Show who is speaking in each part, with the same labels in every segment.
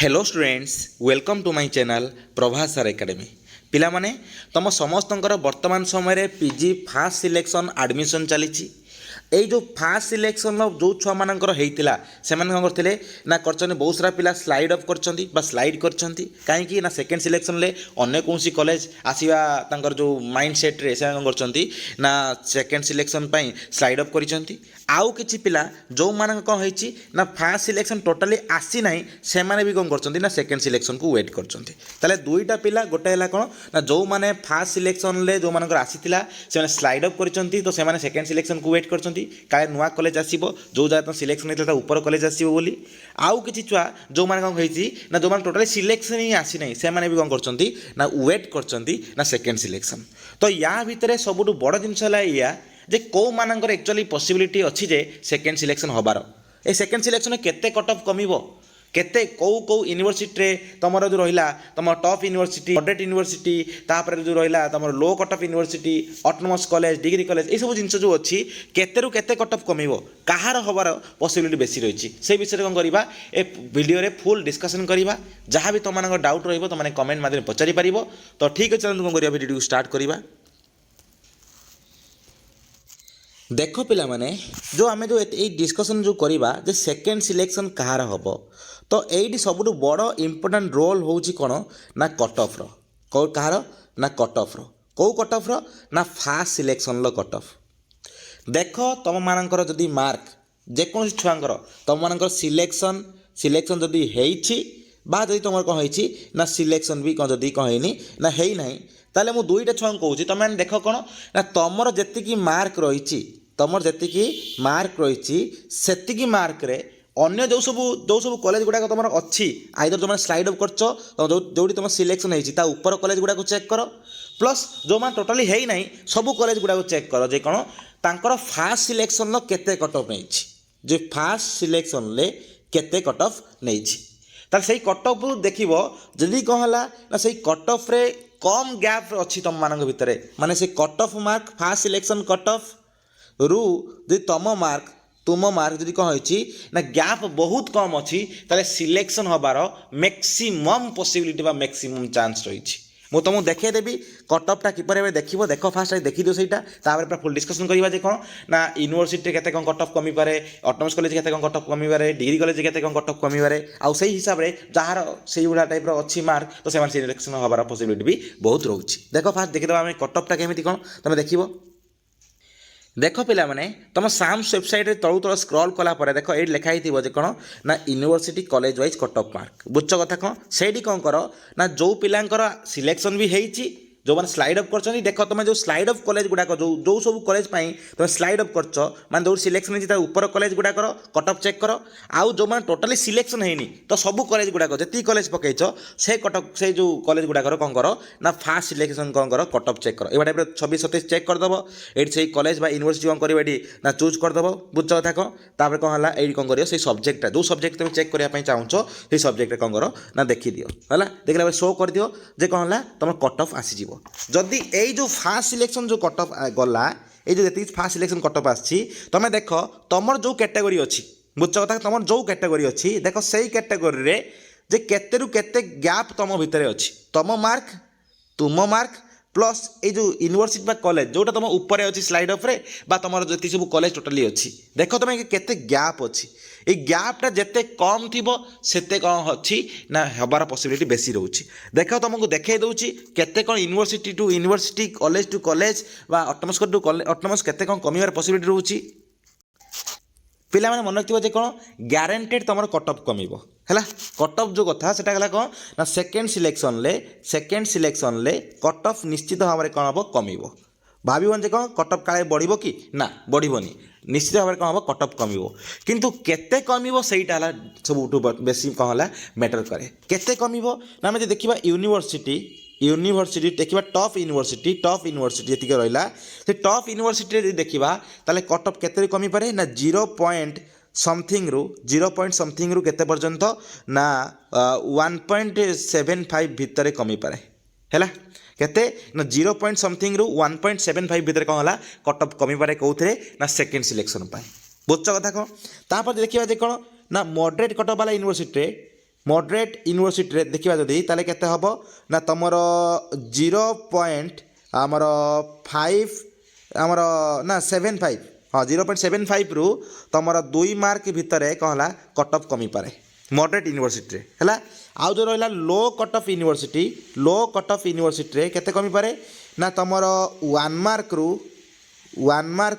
Speaker 1: Hello students welcome to my channel Prabhas sir academy पिला माने तुम समस्तंकर वर्तमान समय पीजी फास्ट सिलेक्शन एडमिशन चली एई जो फास्ट सिलेक्शन जो छुआ मानकर होता से करते ना कर बहुत सारा पिला स्लाइड अफ कर स्लाइड कर कहीं सेकेंड सिलेक्शन ले अन्य कौन कॉलेज आसवा जो माइंड सेट रे से ना सेकेंड सिलेक्शन स्लाइड अफ कर आउ किछि पिला जो मान कौन होइछि ना फास्ट सिलेक्शन टोटाली आसी ना से भी कौन कर सेकेंड सिलेक्शन को वेट कर दुईटा पिला गोटे है कौन ना जो मैंने फास्ट सिलेक्शन ले जो मानकर आसीथिला से स्लाइड अफ कर तो से सेकेंड सिलेक्शन को वेट कर काले नुआ कॉलेज आसो जो जगह सिलेक्शन होता ऊपर कॉलेज आसो बोली आउ किछि छुआ जो मैंने कौन होइछि ना जो मैंने टोटाली सिलेक्शन ही आसी ना से भी कौन कर ना वेट कर सेकेंड सिलेक्शन तो या भितर सबुठ बड़ जिनस है जे कौ मानकर एक्चुअली पॉसिबिलिटी अच्छी जे सेकेंड सिलेक्शन हबार ए सेकेंड सिलेक्शन केते कट ऑफ कमिवो केते कौ कौ यूनिवर्सिटी रे तमरो जो रहिला तम टॉप यूनिवर्सिटी मॉडरेट यूनिवर्सिटी तापर जो रहिला तमरो low cut off university autonomous college degree college ए सब जिंस जो अच्छी केते रु केते कट ऑफ कमिवो कहार हबार पॉसिबिलिटी बेसी रही से विषय कौन करवा ए वीडियो रे फुल डिस्कशन करवा जहाँ भी तुम डाउट रहिबो तुम कमेंट माध्यम पचारि पारिबो तो ठीक है चलते कौन करवा वीडियो को स्टार्ट करवा देख पिला माने जो आमे जो ए डिस्कशन जो करवा जे सेकेंड सिलेक्शन कहार हबो तो ये सबुठ बड़ इम्पोर्टाट रोल होची कौन ना कट ऑफ रो कौ कहार ना कट ऑफ रो कौ कट ऑफ रो ना fast selection low cut of देख तुम मानकर जदि मार्क जेको छुआंकर तुम मानकर सिलेक्शन सिलेक्शन जदि हेइछि बा जदि तुम कौन होइछि ना सिलेक्शन भी कौन जदि कौन होइनी ना हेइ नाही ताले मु दुईटा छुआ कहूँ तुम देख कौन ना तुमर जेतिकी मार्क रही तुमर जेतिकी मार्क रही सेतिकी मार्क रे अन्य जो सब कॉलेज गुड़ाक तुम अच्छी आइदर तुम स्लाइड अफ कर जो तुम सिलेक्शन होता ऊपर कॉलेज गुड़ाक चेक कर प्लस जो मैंने टोटाली है ना सब कॉलेज गुड़ाक चेक कर जे कौन तांकर फास्ट सिलेक्शन केते कट ऑफ नहीं जे फास्ट सिलेक्शन ले केते कट ऑफ नहीं तार से कट ऑफ देखिबो जदि कौन है ना से कट ऑफ रे कम गैप अच्छी तुम मान भितर माने से cut off mark fast selection cut off रु जदि तुम मार्क तुम मार्क जदि कौन होइछि ना गैप बहुत कम अच्छी ताले सिलेक्शन हबार मैक्सिमम पॉसिबिलिटी बा मैक्सिमम चांस रही मु तुमको देखदेवी कट ऑफटा किपर देखो देख फास्ट देखी दियो सहीटा पूरा फुल डिस्कशन करवा जे कौन ना यूनिवर्सिटी केते कौन कट ऑफ कमी पारे ऑटोनोमस कॉलेज केते कौन कट ऑफ कमी पारे डिग्री कॉलेज केते कौन कट ऑफ कमी पारे आउ सही हिसाब रे जहार सही गुडा टाइप रो अच्छी मार्क तो से सिलेक्शन हबार पॉसिबिलिटी भी बहुत रोची देखो फास्ट देखिदबा आमे कट ऑफटा केमिति कौन तुम देखिबो देख पिला माने तुम साम्स वेबसाइट रे तळु तळ स्क्रॉल कला परे देख एट लिखा हिथिबो जे कोन ना university college wise cut off mark बुझछ कथा कोन सेडी कोन करो ना जो पिलांकर सिलेक्शन भी हेइची जो मैंने स्लाइड अफ कर देख तुम जो स्लाइड अफ कॉलेज गुड़ाक जो जो सब कॉलेज तुम स्लाइड अफ कर मैंने जो सिलेक्शन होती ऊपर कॉलेज गुड़ाक कट ऑफ चेक कर आउ जो मैंने टोटाली सिलेक्शन होनी तो सब कॉलेज गुड़ाक जी कॉलेज पकईच से कट ऑफ से जो कॉलेज गुड़ाक कौन कर ना फास्ट सिलेक्शन कौन कर कट ऑफ चेक कर ये टाइप 26-27 चेक करदेव ये से कॉलेज यूनिवर्सिटी कौन कर ना चूज करदेव बुझ कथा कौन कौन है ये कौन कर सब्जेक्टा जो सब्जेक्ट तुम चेक करने चाहो से सब्जेक्ट कौन कर ना देखी दियो है देखला शो कर दियो जे कौन है तुम कट ऑफ आसीज जदि यही जो फास्ट सिलेक्शन जो कट ऑफ गला ये जो फास्ट सिलेक्शन कट ऑफ आसी तुम देख तुम जो कैटेगरी अच्छी बुझ कथा तुम जो कैटेगरी अच्छी देख से कैटेगरी रे जे केते रु केते गैप तुम भितर अच्छी तुम मार्क प्लस ये जो यूनिवर्सिटी बा कॉलेज जोटा तुम ऊपर अच्छी स्लाइड अफ रे बा तुम जी सब कॉलेज टोटाली अच्छी देख तुम केते गैप अच्छी ये गैपटा जिते कम थी सेते कौन अच्छी ना हबार पॉसिबिलिटी बेसी रोची देख तुमको देखे दूची केते कौन university to university college to college बा ऑटोनोमस टू ऑटोनोमस केते कौन कमिवार पॉसिबिलिटी रोची पिला माने मन रखिबो जे कौन ग्यारंटेड तुम कट ऑफ कमिबो है कट ऑफ जो कथा सेटा गला कौन ना सेकेंड सिलेक्शन ले कट ऑफ निश्चित भाव में कौन हम कमिबो भावन जे कौन कट ऑफ काले बढ़िबो कि ना बढ़िबोनी निश्चित भाव में कौन हम कट ऑफ कमिबो किंतु केते कमिबो सेटा हला सब बेसी कौन है मैटर करे केते कमिबो ना आमे देखिबा यूनिवर्सिटी देखिबा टॉप यूनिवर्सिटी एतिक रहिला से टॉप यूनिवर्सिटी रे देखिबा ताले कट ऑफ केते कमी पारे ना 0.something रु केते पर्यंत ना 1.75 भितर कमी पारे हैला केते ना 0.something रु 1.75 भितर कौन है कट ऑफ कमी पारे कौथे ना सेकेंड सिलेक्शन बुझ कथा कौन तापर देखिबा जे कौन ना मॉडरेट कट ऑफ वाला यूनिवर्सिटी मॉडरेट यूनिवर्सिटी रे देखिबा जदी ताले केते हबो ना तमर 0.5 आमर ना 75 हाँ 0.75 रु तमर 2 मार्क भितर कहला कट ऑफ कमी पारे मॉडरेट यूनिवर्सिटी रे हैला। आउ जो रहा लो कट ऑफ यूनिवर्सिटी रे केते कमी पारे ना तमर 1 मार्क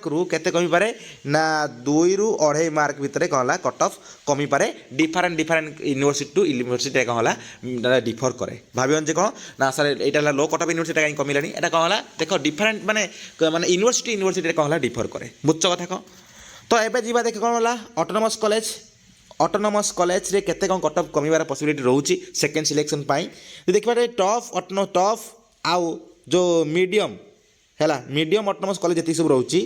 Speaker 1: रु केते कमी पारे ना 2 रु 2.5 मार्क भितर कहला कट ऑफ कमी पारे डिफरेंट यूनिवर्सिटी टू यूनिवर्सिटी कहला डिफर करे भाबियन जे कौन ना सर एटा लो कट ऑफ यूनिवर्सिटी कहीं कमिलानी एटा कहला देखो डिफरेंट माने यूनिवर्सिटी कहला डिफर करे बुझछ कथा को। तो एबे जीवा देख कौन होला ऑटोनोमस कॉलेज रे केते कौन कट ऑफ कमिबार पॉसिबिलिटी रहउची सेकंड सिलेक्शन पाई देखबा टॉप आउ जो मीडियम हैला मीडियम ऑटोनोमस कॉलेज जति सब रहउची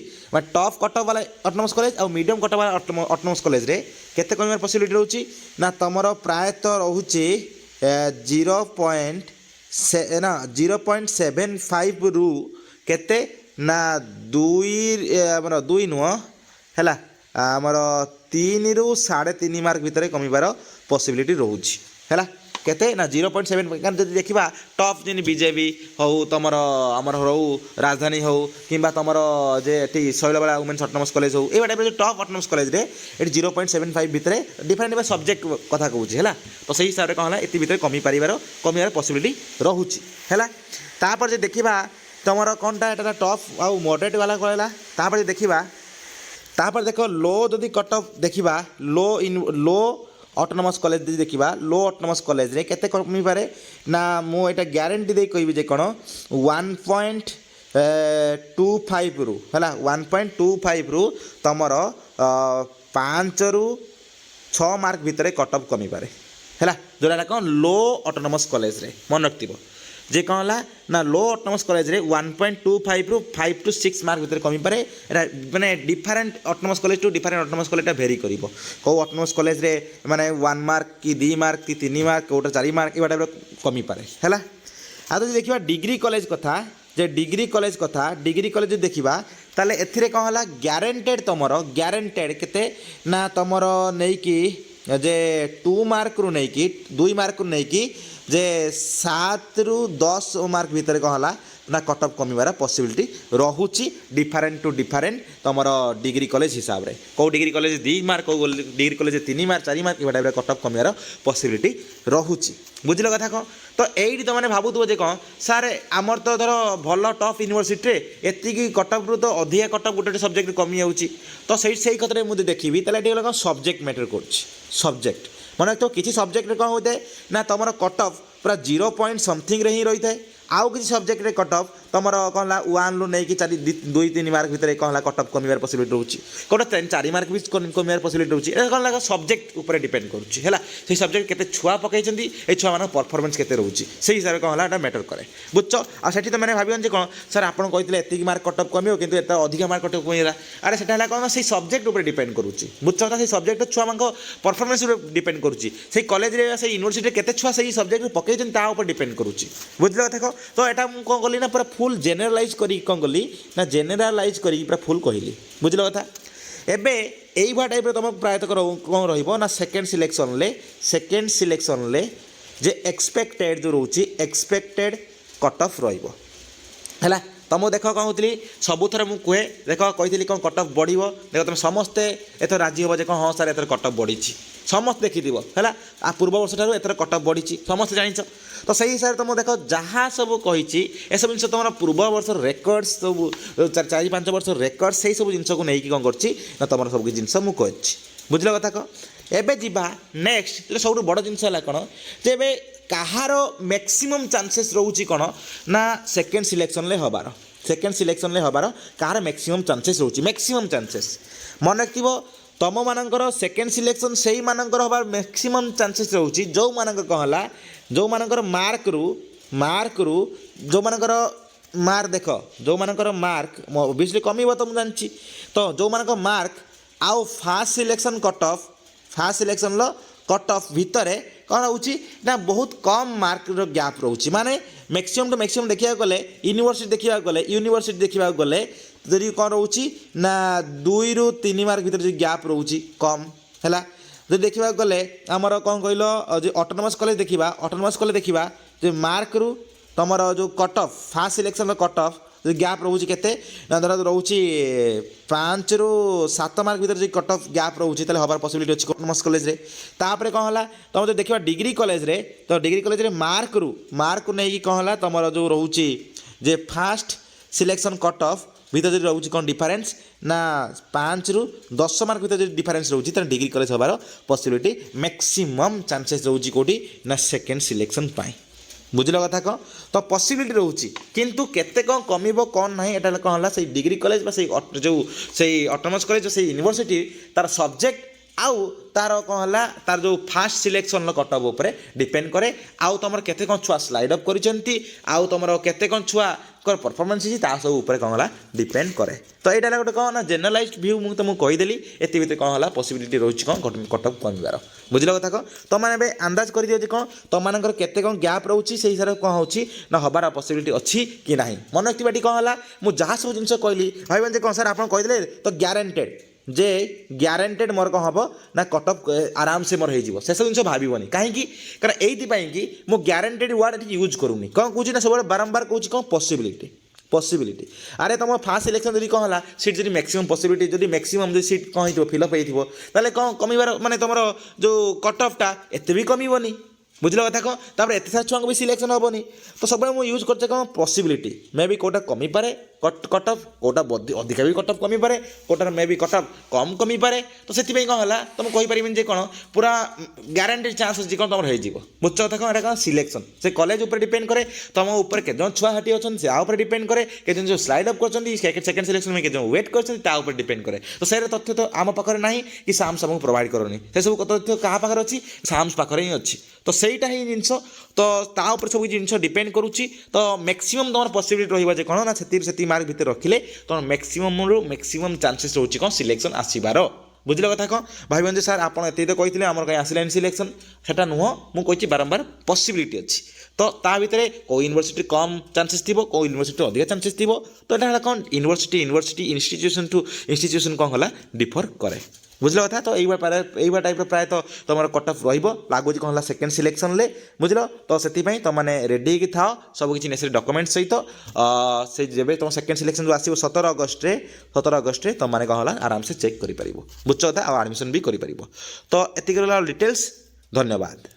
Speaker 1: टॉप कट ऑफ वाला ऑटोनोमस कॉलेज और मीडियम कट ऑफ वाला ऑटोनोमस कॉलेज रे केते कमिबार पॉसिबिलिटी रहउची ना तमरो प्रायतः रहउची 0.75 रु केते ना 2 हमर 2 नुह हैला हमर 3 रु 3.5 मार्क भितर कमिबार पॉसिबिलिटी रहउची हैला केते ना 0.7 कारण जदि देखिबा टॉप जेनी बीजेपी हो तमर हमर हो राजधानी हो किंबा तमर जे एटी शैलबाला वुमेन्स ऑटोनोमस कॉलेज हो ए टाइप टॉप ऑटोनोमस कॉलेज रे एटी 0.75 भितर डिफरेंट सब्जेक्ट कथा कहूची हैला। तो सही हिसाब रे कहला एति भितर कमिबार पॉसिबिलिटी रहउची हैला। तापर जे देखिबा तमर कोनटा एटा टॉप आउ मॉडरेट वाला कहला तापर जे देखिबा तापर देखो लो जदि कट ऑफ देखिबा लो ऑटोनोमस कॉलेज देखिबा लो ऑटोनोमस कॉलेज रे केते कमी पारे ना मो एटा गारंटी दे कहबी जे कोन 1.25 रु हैला 1.25 रु तमर 5 रु 6 मार्क भितर कट ऑफ कमी पारे हैला जोरा कोन लो ऑटोनोमस कॉलेज रे मन रखतिबो जे कहला ना लो ऑटोनोमस कॉलेज रे 1.25 रु 5 to 6 मार्क भितर कमी पारे एटा माने different autonomous college to different autonomous college vary करिवो को ऑटोनोमस कॉलेज रे माने 1 मार्क की 2 मार्क की 3 मार्क कोटा 4 मार्क ए टाइप कमी पारे हैला। आ तो देखिबा डिग्री कॉलेज कथा डिग्री कॉलेज देखिबा ताले एथिरे कहला गारंटेड तमरो गारंटेड केते ना तमरो नै की जे 2 मार्क रु नै की 2 मार्क रु नै की जे 7 रु 10 मार्क भितर कहला ना कट ऑफ कमिबार पॉसिबिलिटी रहउची डिफरेंट टू डिफरेंट तमरो डिग्री कॉलेज हिसाब रे को डिग्री कॉलेज 2 मार्क को डिग्री कॉलेज 3 मार्क 4 मार्क ए टाइप कट ऑफ कमिबार पॉसिबिलिटी रहउची बुझिलो कथा को। तो एइडी तो माने भाबुथबो जे कोन सर आमर तो धर भलो टॉप यूनिवर्सिटी रे एति की कट ऑफ रु तो अधिया कट ऑफ गोटे सब्जेक्ट कमी आउची तो सेही कतरे मु देखिबी ताले एटी लगा सब्जेक्ट मैटर करछि सब्जेक्ट माने तो किसी सब्जेक्ट रे कोन होते ना तमरो कट ऑफ पूरा 0 पॉइंट समथिंग रे ही रही थाए आउ किसी सब्जेक्ट रे कट ऑफ तमर कहला 1 रु नै कि 2-3 मार्क भितर कहला कट ऑफ कमिबार पॉसिबिलिटी रहउची कोटा 4 मार्क भी कमिबार पॉसिबिलिटी रहउची ए कहला सब्जेक्ट ऊपर डिपेंड करूची हैला से सब्जेक्ट केते छुआ पकैचंदी ए छुआ मानो परफॉर्मेंस केते रहउची सेही हिसाब रे कहला एटा मैटर करे बुझछ। आ सेठी तो माने भाबियन जे कोन सर आपन कहितले एति मार्क कट ऑफ कमियो किंतु एता अधिक मार्क कट ऑफ कमिला अरे सेटा हला कोन से सब्जेक्ट ऊपर डिपेंड करूची बुझछ ना से सब्जेक्ट छुआ मानको परफॉर्मेंस ऊपर डिपेंड करूची से कॉलेज रे से यूनिवर्सिटी केते छुआ से सब्जेक्ट पकैचन ता ऊपर डिपेंड करूची बुझलो देखो। तो एटा मु कोन कली ना पूरा फुल जनरलाइज करी कोन कली ना जनरलाइज करी पूरा फुल कहिली बुझलो कथा। एबे एई भा टाइप रे तुम प्रायतः कोन रहिबो ना सेकंड सिलेक्शन ले जे एक्सपेक्टेड जो रहउची एक्सपेक्टेड कट ऑफ रहिबो हैला। तुम देख कौन कहती सबुथर मुझे कहे देख कही कौन कट ऑफ बढ़ देख तुम समस्ते एथर राजी हे कौन हाँ सर एथर कट ऑफ बढ़ी समस्त देखी है आ पूर्व वर्ष ठार एथर कट ऑफ बढ़ी समस्त जान। तो सही हिसाब से तुम देख जहाँ सब कही एसब जिन तुम पूर्व वर्ष रेकर्ड्स सब 4-5 वर्ष रेकर्ड्स से सब जिन को लेकिन कौन कर तुम सब जिन मुझे बुझल कथा कह। एबे जीवा नेक्स्ट सब बड़ जिनस है कौन जे कहार मैक्सिमम चांसेस रोचे कौन ना सेकेंड सिलेक्शन हबार कहार मैक्सिमम चांसेस रोचे मैक्सिमम चांसेस मन रखिबो तुम मानकर सेकेंड सिलेक्शन से ही मानकर हबार मैक्सिमम चांसेस रोचे जो मानकर कहला जो मानकर मार्क रु जो मानकर मार्क देख जो मानकर मार्क ओबियसली कमिबो तो मुझे जानछि। तो जो मानकर मार्क आउ fast selection low cut of भितर कौन रोचे ना बहुत कम मार्क गैप रोचे माने मैक्सिमम टू मैक्सिमम देखा गले यूनिवर्सिटी देखा गले जदि कौन रोचे ना 2 ରୁ 3 मार्क भितर जो गैप रोचे कम है जो देखा गले आमर कौन कहल जो ऑटोनोमस कॉलेज देखा ऑटोनोमस कॉलेज देखा जो मार्क रु तुम जो cut off fast selection cut off जो गैप रोचे के धर रोचे 5 ରୁ 7 मार्क भर जो कट ऑफ गैप रोचे हबार पॉसिबिलिटी अच्छी ऑटोनोमस कॉलेज रे तापर कौन है तुम जो देखा डिग्री कॉलेज रे तो डिग्री कॉलेज रे मार्क नहीं कौन है तुम जो रोचे जे फास्ट सिलेक्शन कट ऑफ भीतर जो रोचे कौन डिफरेन्स ना 5 ରୁ 10 मार्क भीतर जो डिफरेन्स रोचे तो डिग्री कॉलेज हबार पॉसिबिलिटी मैक्सिमम चांसेस रोचे कौटी ना सेकेंड सिलेक्शन पाई बुझल कथा कौन तो पॉसिबिलिटी रोचे किंतु केते कौन कमिबो कौन नहीं एटा कौन है डिग्री कॉलेज जो ऑटोनोमस कॉलेज से यूनिवर्सिटी तार सब्जेक्ट आउ तार कौन है तार जो फास्ट सिलेक्शन कट ऑफ उपर डिपेंड करे आउ तुम केते कौन छुआ स्लाइड अप करिसेंती आउ तुम केते कौन छुआ कर परफॉर्मेंस ता सब उपर कौन है डिपेंड करे तो यहाँ गोटे कौन ना जेनरलाइज्ड व्यू मुझे तुमको कहीदेली एति भितर कौन है पॉसिबिलिटी रोचे कौन कट ऑफ कमिबार बुझल कथा कौन तुम मैंने अंदाज कर दियो कौन तुम मानकर केते कौन गैप रोचे से हिसाब से कौन होची ना हबार पॉसिबिलिटी अच्छी कि नहीं मन रखा कौन है मुझे जहाँ सब जिन कहली भाई कौन सर आप कहीदे तो ग्यारंटेड जे ग्यारंटेड मोर कौन हम ना कट ऑफ आराम से मोर हो से सब जिन भावनी कहीं कारण ये मु ग्यारंटेड वर्ड ये यूज करूनी कौन कौन ना सब बारंबार कौन कौन पॉसिबिलिटी अरे तुम फास्ट सिलेक्शन जब कौन है सीट जब मैक्सिमम पॉसिबिलिटी जब मैक्सिमम जो सीट कौन हो फिलअप होते कौन कमिबार माने तुम जो कट ऑफटा एत भी कमिबनी बुझल कथा कौन तापर एत सारा छुआ भी सिलेक्शन हेनी तो सब मुझे यूज करते कौन पॉसिबिलिटी मे भी कौटा कमी पारे कट ऑफ कौटा अधिका भी कट ऑफ कमी पारे कौटार मे भी कट ऑफ कम कमी पारे तो से कौन है तुम कहीपर कौन पूरा ग्यारंटेड चान्स अच्छी कौन तुम हो बुझ कथा कौन कौन सिलेक्शन से कॉलेज उपर डिपेंड करे तुम ऊपर के छुआ हाटी अच्छे से आउपर डिपेंड करे के जो स्लाइड अप कर सेकेंड सिलेक्शन में के वेट कर डिपेंड करे तो से तथ्य तो आम पाखे ना कि साम्स आमको प्रोवाइड करनी से सब तथ्य क्या पाखे अच्छी साम्स पाखे ही अच्छी तो सहीटा ही जिनस तो तापर सब जिन डिपेंड करुच्ची तो मैक्सिमम तुम पॉसिबिलिटी रही कौन ना से मार्क भितर रखिले तुम मैक्सिमम चांसेस रोचे कौन सिलेक्शन आसबार बुझल कथा कौन भाई सर आप तो कहते आम कहीं आसलानी सिलेक्शन सेटा नुह मुझे बारंबार पॉसिबिलिटी अच्छी तो ता भितर कौ यूनिवर्सिटी कम चांसेस थी कौ यूनिवर्सिटी अधिक चांसेस थी तो यहाँ कौन यूनिवर्सिटी इंस्टीट्यूशन टू इंस्टीट्यूशन कौन है डिफर करे बुझल कथा तो यही टाइप प्राय तो तुम कट ऑफ लगुच कौन है सेकेंड सिलेक्शन ले बुझल तो से तुमने रेडी होगी था सब किसी नेसेसरी डॉक्यूमेंट सहित से जब तुम सेकेंड सिलेक्शन जो आसो 17 अगस्ट तुमने कौन है आराम से चेक कर बुझ कथा आडमिशन भी कर तो एतिक डिटेल्स धन्यवाद।